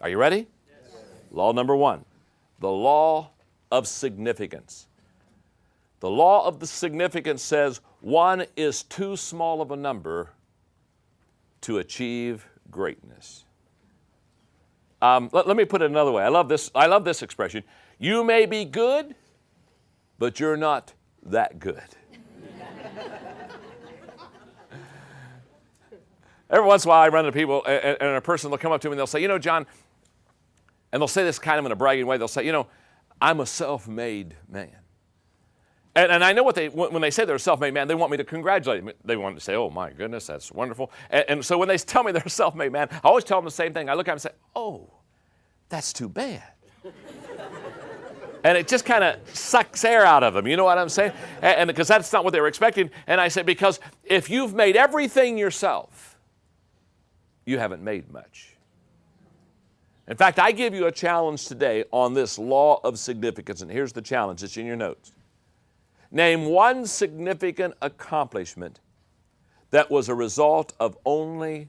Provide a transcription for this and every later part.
Are you ready? Yes. Law number 1, the law of significance. The law of the significance says 1 is too small of a number to achieve greatness. Let me put it another way. I love this expression. You may be good, but you're not that good. Every once in a while I run into people and a person will come up to me and they'll say, John, and they'll say this kind of in a bragging way. They'll say, I'm a self-made man. And I know when they say they're a self-made man, they want me to congratulate them. They want to say, oh my goodness, that's wonderful. And so when they tell me they're a self-made man, I always tell them the same thing. I look at them and say, oh, that's too bad. And it just kind of sucks air out of them. You know what I'm saying? And because that's not what they were expecting. And I say, because if you've made everything yourself, you haven't made much. In fact, I give you a challenge today on this law of significance. And here's the challenge. It's in your notes. Name one significant accomplishment that was a result of only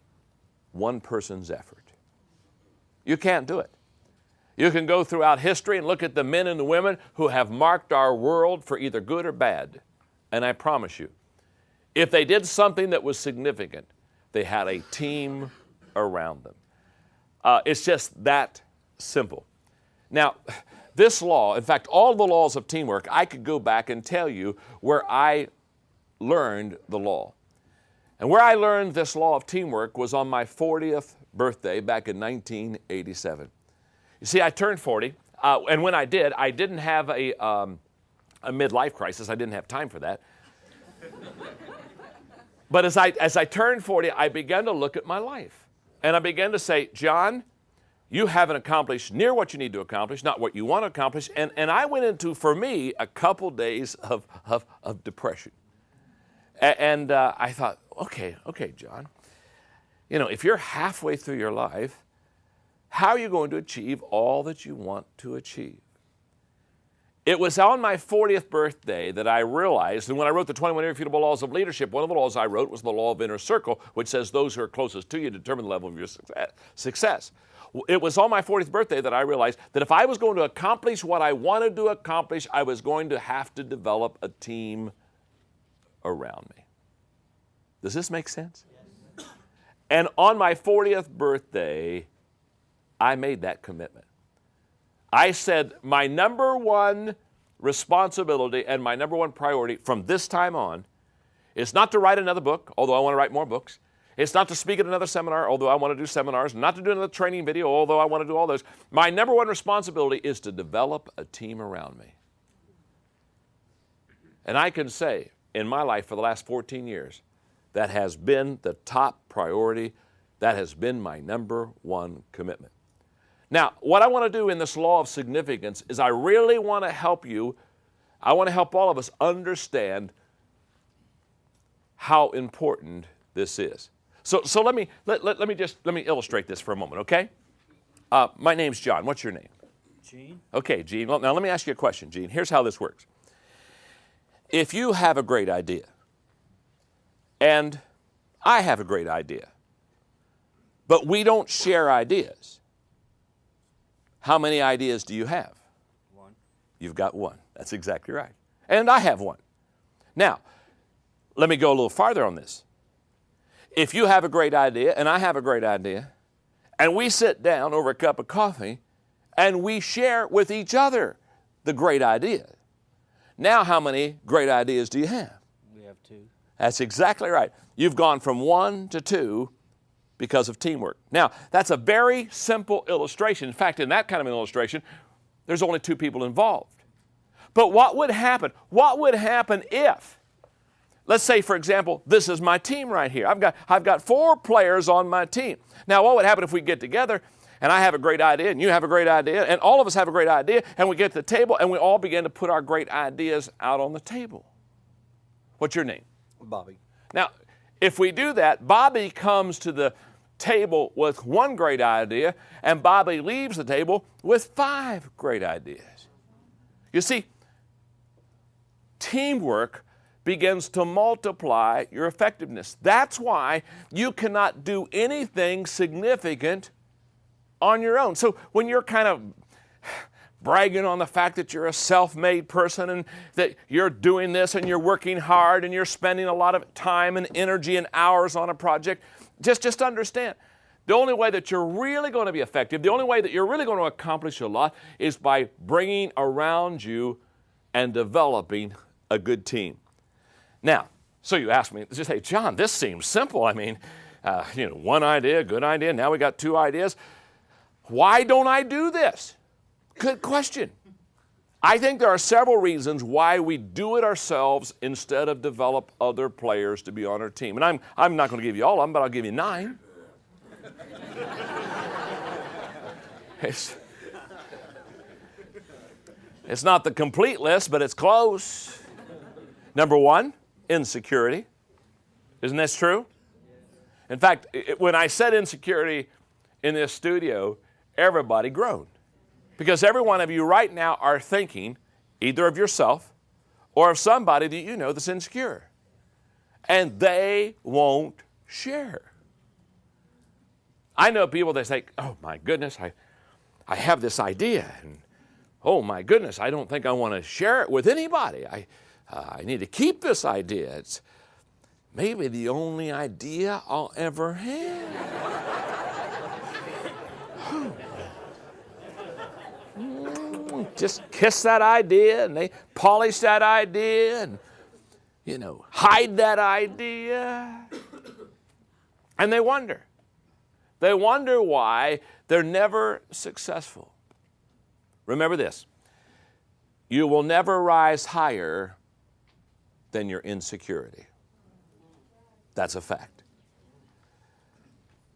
one person's effort. You can't do it. You can go throughout history and look at the men and the women who have marked our world for either good or bad. And I promise you, if they did something that was significant, they had a team around them. It's just that simple. Now, this law, in fact, all the laws of teamwork, I could go back and tell you where I learned the law. And where I learned this law of teamwork was on my 40th birthday back in 1987. You see, I turned 40, and when I did, I didn't have a midlife crisis. I didn't have time for that. But as I turned 40, I began to look at my life. And I began to say, John, you haven't accomplished near what you need to accomplish, not what you want to accomplish. And I went into, for me, a couple days of depression. And I thought, okay, John, if you're halfway through your life, how are you going to achieve all that you want to achieve? It was on my 40th birthday that I realized, and when I wrote the 21 Irrefutable Laws of Leadership, one of the laws I wrote was the law of inner circle, which says those who are closest to you determine the level of your success. It was on my 40th birthday that I realized that if I was going to accomplish what I wanted to accomplish, I was going to have to develop a team around me. Does this make sense? Yes. And on my 40th birthday, I made that commitment. I said my number one responsibility and my number one priority from this time on is not to write another book, although I want to write more books. It's not to speak at another seminar, although I want to do seminars. Not to do another training video, although I want to do all those. My number one responsibility is to develop a team around me. And I can say, in my life for the last 14 years, that has been the top priority. That has been my number one commitment. Now, what I want to do in this law of significance is I really want to help you, I want to help all of us understand how important this is. So let me illustrate this for a moment, okay? My name's John. What's your name? Gene. Okay, Gene. Well, now let me ask you a question, Gene. Here's how this works. If you have a great idea, and I have a great idea, but we don't share ideas, how many ideas do you have? One. You've got one. That's exactly right. And I have one. Now, let me go a little farther on this. If you have a great idea and I have a great idea, and we sit down over a cup of coffee and we share with each other the great idea, now how many great ideas do you have? We have two. That's exactly right. You've gone from 1 to 2 because of teamwork. Now, that's a very simple illustration. In fact, in that kind of an illustration, there's only 2 people involved. But what would happen? What would happen if, let's say, for example, this is my team right here. I've got 4 players on my team. Now, what would happen if we get together and I have a great idea and you have a great idea and all of us have a great idea and we get to the table and we all begin to put our great ideas out on the table? What's your name? Bobby. Now, if we do that, Bobby comes to the table with 1 great idea, and Bobby leaves the table with 5 great ideas. You see, teamwork begins to multiply your effectiveness. That's why you cannot do anything significant on your own. So when you're kind of bragging on the fact that you're a self-made person and that you're doing this and you're working hard and you're spending a lot of time and energy and hours on a project, just understand, the only way that you're really going to be effective, the only way that you're really going to accomplish a lot is by bringing around you and developing a good team. Now, so you ask me, just say, John, this seems simple. I mean, one idea, good idea, now we got two ideas. Why don't I do this? Good question. I think there are several reasons why we do it ourselves instead of develop other players to be on our team. And I'm not going to give you all of them, but I'll give you 9. It's not the complete list, but it's close. Number 1, insecurity. Isn't this true? In fact, when I said insecurity in this studio, everybody groaned. Because every one of you right now are thinking either of yourself or of somebody that you know that's insecure. And they won't share. I know people that say, oh my goodness, I have this idea. And oh my goodness, I don't think I want to share it with anybody. I need to keep this idea. It's maybe the only idea I'll ever have. Just kiss that idea and they polish that idea and, hide that idea. And they wonder. They wonder why they're never successful. Remember this. You will never rise higher than your insecurity. That's a fact.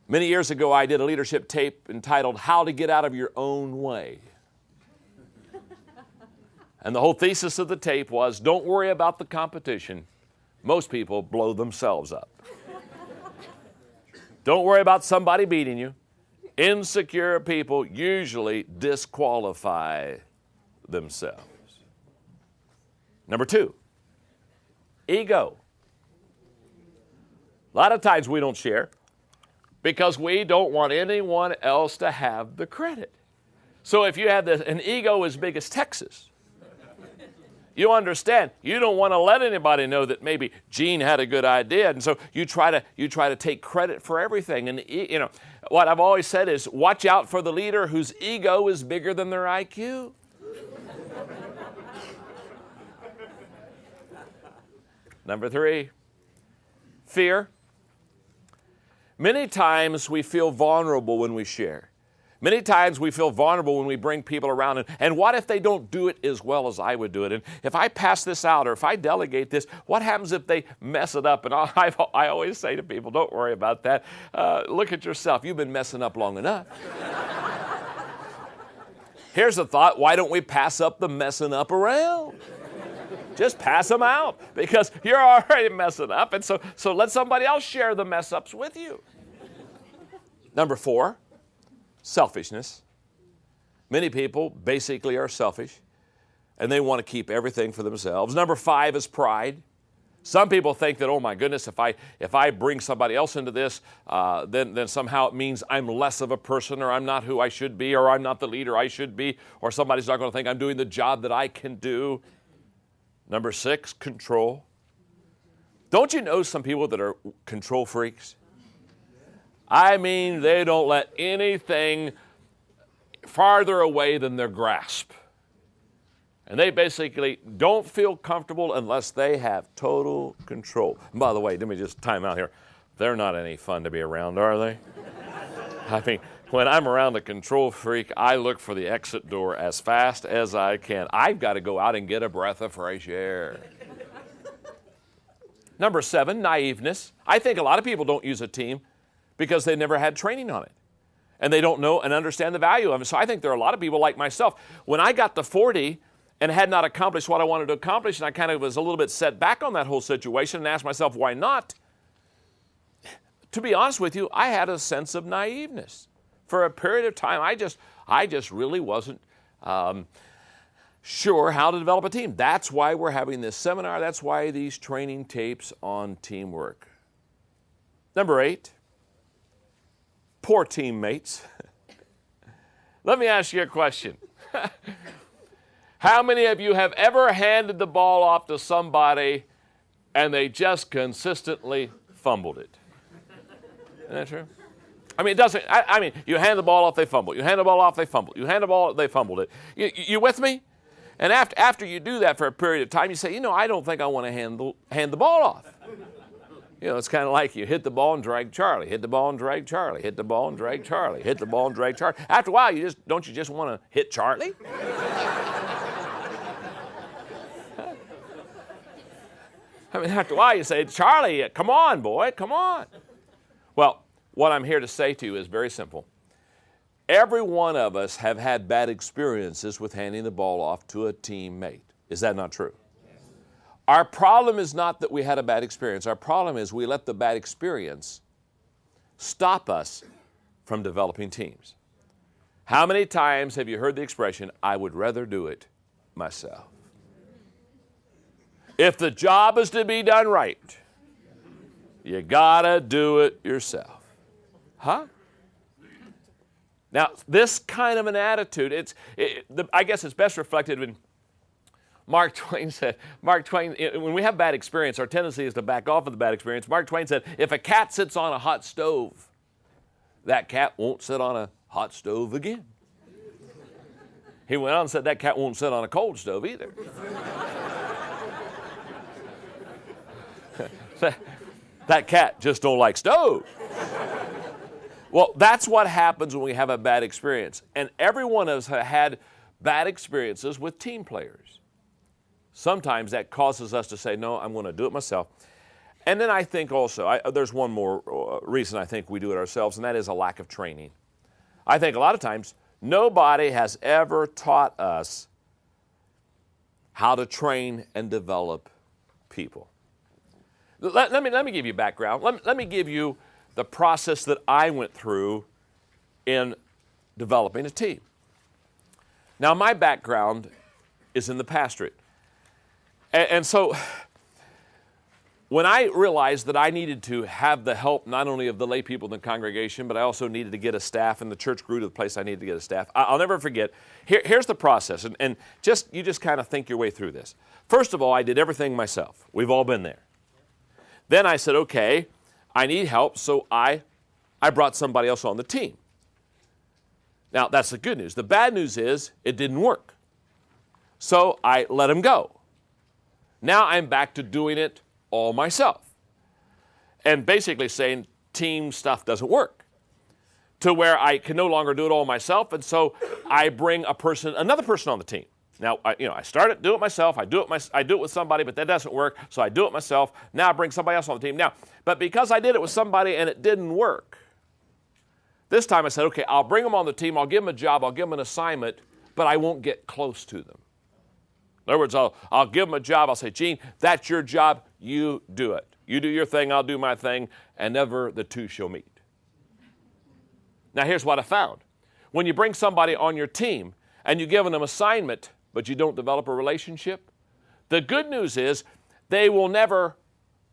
Many years ago, I did a leadership tape entitled How to Get Out of Your Own Way. And the whole thesis of the tape was, don't worry about the competition. Most people blow themselves up. Don't worry about somebody beating you. Insecure people usually disqualify themselves. Number 2, ego. A lot of times we don't share because we don't want anyone else to have the credit. So if you have an ego as big as Texas, you understand, you don't want to let anybody know that maybe Gene had a good idea, and so you try to take credit for everything. And what I've always said is, watch out for the leader whose ego is bigger than their IQ. Number 3, fear. Many times we feel vulnerable when we share. Many times we feel vulnerable when we bring people around. And what if they don't do it as well as I would do it? And if I pass this out or if I delegate this, what happens if they mess it up? And I always say to people, don't worry about that. Look at yourself. You've been messing up long enough. Here's a thought. Why don't we pass up the messing up around? Just pass them out because you're already messing up. And so let somebody else share the mess ups with you. Number 4. Selfishness. Many people basically are selfish and they want to keep everything for themselves. Number 5 is pride. Some people think that, oh my goodness, if I bring somebody else into this, then somehow it means I'm less of a person, or I'm not who I should be, or I'm not the leader I should be, or somebody's not going to think I'm doing the job that I can do. Number 6, control. Don't you know some people that are control freaks? I mean, they don't let anything farther away than their grasp. And they basically don't feel comfortable unless they have total control. And by the way, let me just time out here. They're not any fun to be around, are they? I mean, when I'm around a control freak, I look for the exit door as fast as I can. I've got to go out and get a breath of fresh air. Number 7, naiveness. I think a lot of people don't use a team because they never had training on it. And they don't know and understand the value of it. So I think there are a lot of people like myself. When I got to 40 and had not accomplished what I wanted to accomplish, and I kind of was a little bit set back on that whole situation and asked myself, why not? To be honest with you, I had a sense of naiveness. For a period of time, I just really wasn't sure how to develop a team. That's why we're having this seminar. That's why these training tapes on teamwork. Number 8, poor teammates. Let me ask you a question. How many of you have ever handed the ball off to somebody and they just consistently fumbled it? Isn't that true? I mean, it doesn't, I mean, you hand the ball off, they fumble. You hand the ball off, they fumble. You hand the ball, they fumbled it. You with me? And after you do that for a period of time, you say, I don't think I want to hand the ball off. It's kind of like you hit the ball and drag Charlie, hit the ball and drag Charlie, hit the ball and drag Charlie, hit the ball and drag Charlie. After a while, don't you just want to hit Charlie? I mean, after a while, you say, Charlie, come on, boy, come on. Well, what I'm here to say to you is very simple. Every one of us have had bad experiences with handing the ball off to a teammate. Is that not true? Yes. Our problem is not that we had a bad experience. Our problem is we let the bad experience stop us from developing teams. How many times have you heard the expression, I would rather do it myself? If the job is to be done right, you gotta do it yourself. Huh? Now, this kind of an attitude, I guess it's best reflected when Mark Twain said, when we have bad experience, our tendency is to back off of the bad experience. Mark Twain said, if a cat sits on a hot stove, that cat won't sit on a hot stove again. He went on and said, that cat won't sit on a cold stove either. That cat just don't like stove. Well, that's what happens when we have a bad experience. And every one of us have had bad experiences with team players. Sometimes that causes us to say, no, I'm going to do it myself. And then I think also, there's one more reason I think we do it ourselves, and that is a lack of training. I think a lot of times, nobody has ever taught us how to train and develop people. Let me give you background. Let me give you the process that I went through in developing a team. Now, my background is in the pastorate. And so when I realized that I needed to have the help not only of the lay people in the congregation, but I also needed to get a staff, and the church grew to the place I needed to get a staff, I'll never forget. Here's the process, and you just kind of think your way through this. First of all, I did everything myself. We've all been there. Then I said, okay, I need help, so I brought somebody else on the team. Now, that's the good news. The bad news is it didn't work. So I let him go. Now I'm back to doing it all myself. And basically saying team stuff doesn't work. To where I can no longer do it all myself, and so I bring another person on the team. Now, I started do it myself. I do it with somebody, but that doesn't work, so I do it myself. Now I bring somebody else on the team. Now, but because I did it with somebody and it didn't work, this time I said, okay, I'll bring them on the team. I'll give them a job. I'll give them an assignment, but I won't get close to them. In other words, I'll give them a job. I'll say, Gene, that's your job. You do it. You do your thing. I'll do my thing, and never the two shall meet. Now, here's what I found. When you bring somebody on your team and you give them an assignment, but you don't develop a relationship, the good news is they will never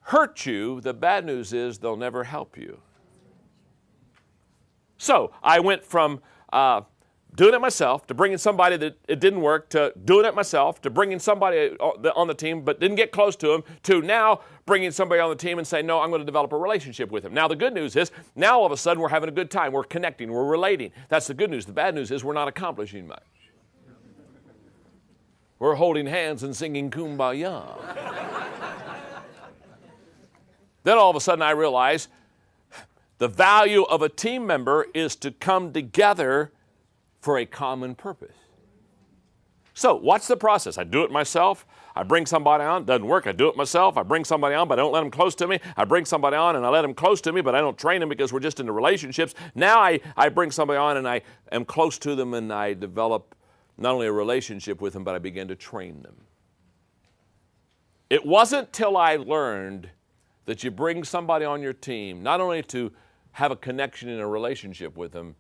hurt you. The bad news is they'll never help you. So I went from doing it myself to bringing somebody that it didn't work, to doing it myself, to bringing somebody on the team but didn't get close to him, to now bringing somebody on the team and saying, no, I'm going to develop a relationship with him. Now the good news is now all of a sudden we're having a good time. We're connecting. We're relating. That's the good news. The bad news is we're not accomplishing much. We're holding hands and singing Kumbaya. Then all of a sudden I realize the value of a team member is to come together for a common purpose. So what's the process? I do it myself. I bring somebody on. It doesn't work. I do it myself. I bring somebody on, but I don't let them close to me. I bring somebody on and I let them close to me, but I don't train them because we're just into relationships. Now I bring somebody on and I am close to them and I develop not only a relationship with them, but I begin to train them. It wasn't till I learned that you bring somebody on your team, not only to have a connection in a relationship with them,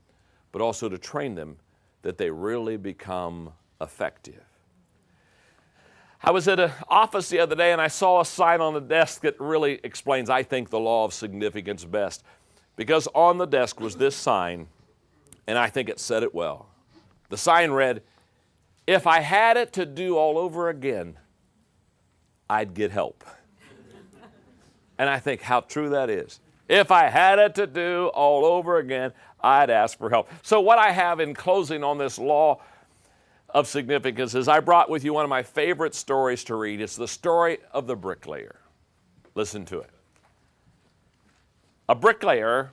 but also to train them, that they really become effective. I was at an office the other day and I saw a sign on the desk that really explains, I think, the law of significance best. Because on the desk was this sign, and I think it said it well. The sign read, "If I had it to do all over again, I'd get help." And I think how true that is. If I had it to do all over again, I'd ask for help. So what I have in closing on this law of significance is I brought with you one of my favorite stories to read. It's the story of the bricklayer. Listen to it. A bricklayer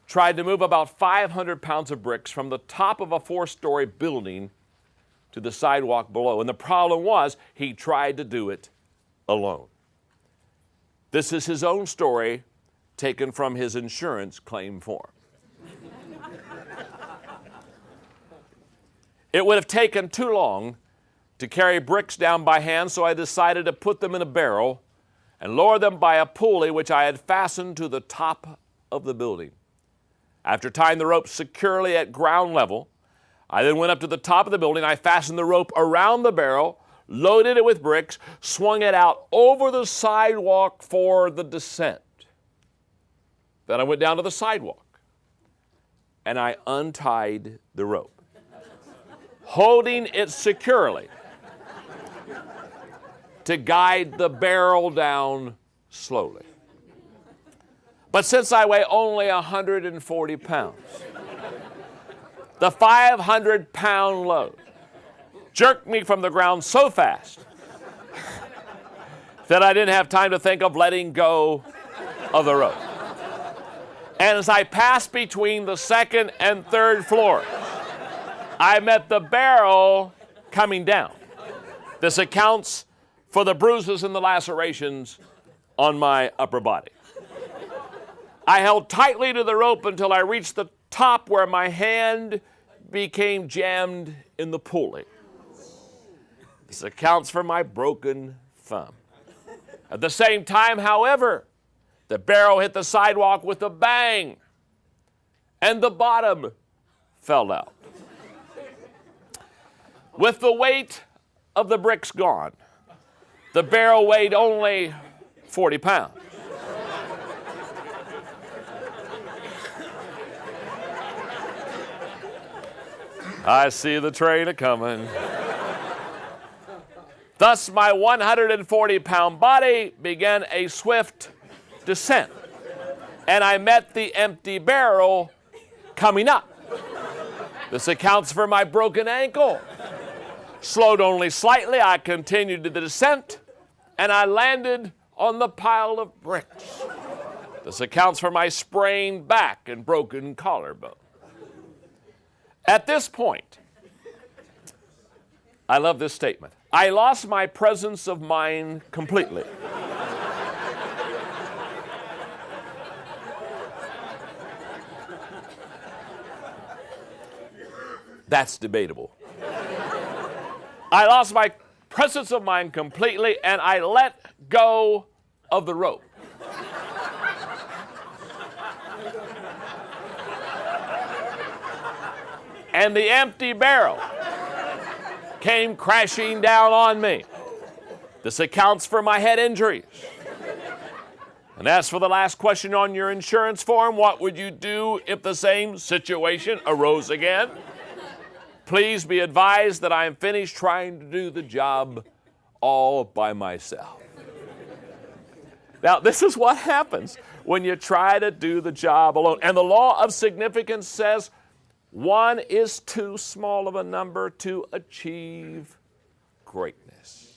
tried to move about 500 pounds of bricks from the top of a 4-story building to the sidewalk below. And the problem was he tried to do it alone. This is his own story taken from his insurance claim form. It would have taken too long to carry bricks down by hand, so I decided to put them in a barrel and lower them by a pulley which I had fastened to the top of the building. After tying the rope securely at ground level, I then went up to the top of the building. I fastened the rope around the barrel, loaded it with bricks, swung it out over the sidewalk for the descent. Then I went down to the sidewalk and I untied the rope, holding it securely to guide the barrel down slowly. But since I weigh only 140 pounds, the 500-pound load jerked me from the ground so fast that I didn't have time to think of letting go of the rope. And as I passed between the second and third floors, I met the barrel coming down. This accounts for the bruises and the lacerations on my upper body. I held tightly to the rope until I reached the top where my hand became jammed in the pulley. This accounts for my broken thumb. At the same time, however, the barrel hit the sidewalk with a bang, and the bottom fell out. With the weight of the bricks gone, the barrel weighed only 40 pounds. I see the train a-coming. Thus, my 140-pound body began a swift descent, and I met the empty barrel coming up. This accounts for my broken ankle. Slowed only slightly, I continued to the descent, and I landed on the pile of bricks. This accounts for my sprained back and broken collarbone. At this point, I love this statement, I lost my presence of mind completely. That's debatable. I lost my presence of mind completely, and I let go of the rope. And the empty barrel came crashing down on me. This accounts for my head injuries. And as for the last question on your insurance form, what would you do if the same situation arose again? Please be advised that I am finished trying to do the job all by myself. Now, this is what happens when you try to do the job alone. And the law of significance says one is too small of a number to achieve greatness.